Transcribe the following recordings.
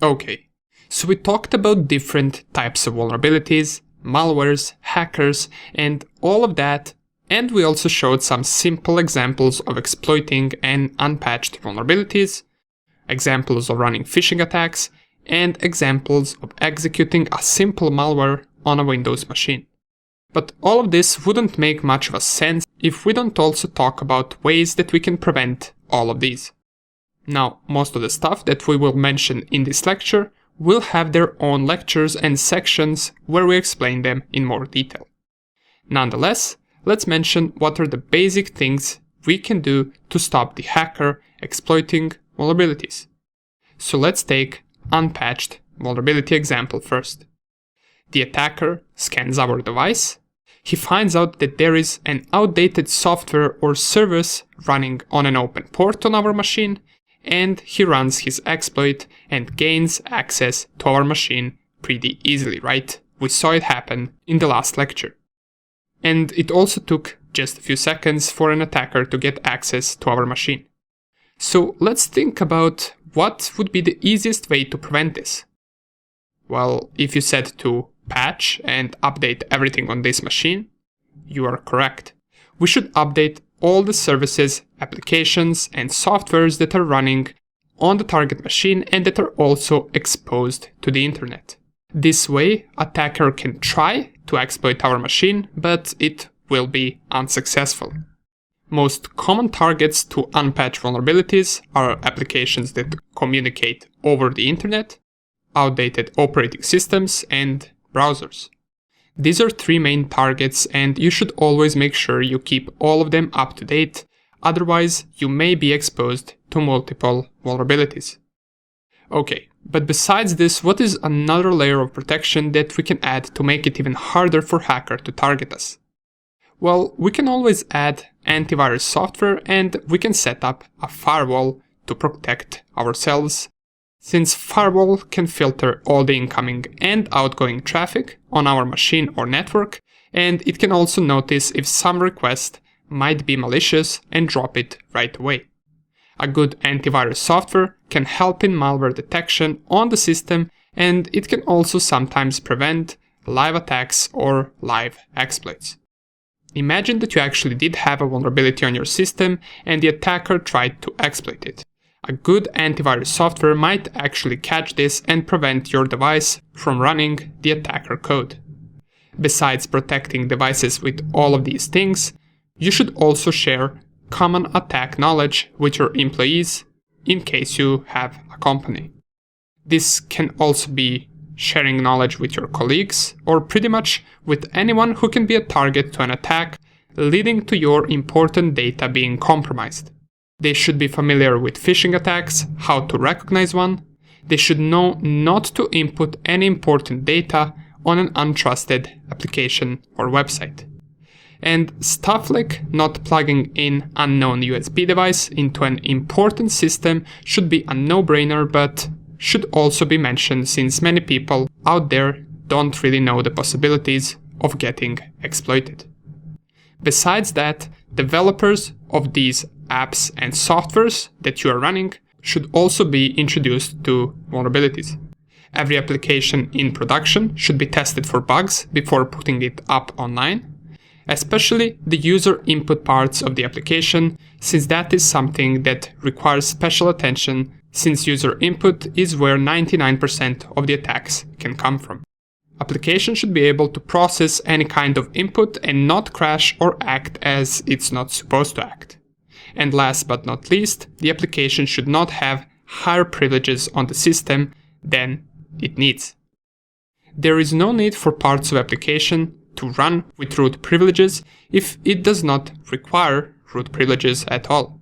Okay, so we talked about different types of vulnerabilities, malwares, hackers, and all of that, and we also showed some simple examples of exploiting and unpatched vulnerabilities, examples of running phishing attacks, and examples of executing a simple malware on a Windows machine. But all of this wouldn't make much of a sense if we don't also talk about ways that we can prevent all of these. Now, most of the stuff that we will mention in this lecture will have their own lectures and sections where we explain them in more detail. Nonetheless, let's mention what are the basic things we can do to stop the hacker exploiting vulnerabilities. So let's take unpatched vulnerability example first. The attacker scans our device. He finds out that there is an outdated software or service running on an open port on our machine, and he runs his exploit and gains access to our machine pretty easily, right? We saw it happen in the last lecture. And it also took just a few seconds for an attacker to get access to our machine. So let's think about what would be the easiest way to prevent this. Well, if you said to patch and update everything on this machine, you are correct. We should update all the services, applications, and softwares that are running on the target machine and that are also exposed to the internet. This way, attacker can try to exploit our machine, but it will be unsuccessful. Most common targets to unpatch vulnerabilities are applications that communicate over the internet, outdated operating systems, and browsers. These are three main targets, and you should always make sure you keep all of them up to date, otherwise you may be exposed to multiple vulnerabilities. Okay, but besides this, what is another layer of protection that we can add to make it even harder for hacker to target us? Well, we can always add antivirus software and we can set up a firewall to protect ourselves, since firewall can filter all the incoming and outgoing traffic on our machine or network, and it can also notice if some request might be malicious and drop it right away. A good antivirus software can help in malware detection on the system, and it can also sometimes prevent live attacks or live exploits. Imagine that you actually did have a vulnerability on your system and the attacker tried to exploit it. A good antivirus software might actually catch this and prevent your device from running the attacker code. Besides protecting devices with all of these things, you should also share common attack knowledge with your employees in case you have a company. This can also be sharing knowledge with your colleagues or pretty much with anyone who can be a target to an attack leading to your important data being compromised. They should be familiar with phishing attacks, how to recognize one. They should know not to input any important data on an untrusted application or website. And stuff like not plugging in unknown USB device into an important system should be a no-brainer, but should also be mentioned since many people out there don't really know the possibilities of getting exploited. Besides that, developers of these apps and softwares that you are running should also be introduced to vulnerabilities. Every application in production should be tested for bugs before putting it up online, especially the user input parts of the application, since that is something that requires special attention, since user input is where 99% of the attacks can come from. Application should be able to process any kind of input and not crash or act as it's not supposed to act. And last but not least, the application should not have higher privileges on the system than it needs. There is no need for parts of application to run with root privileges if it does not require root privileges at all.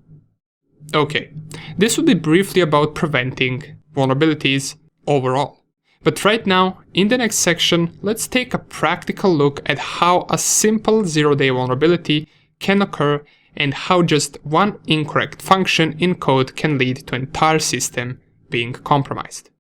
Okay, this would be briefly about preventing vulnerabilities overall. But right now, in the next section, let's take a practical look at how a simple zero-day vulnerability can occur and how just one incorrect function in code can lead to an entire system being compromised.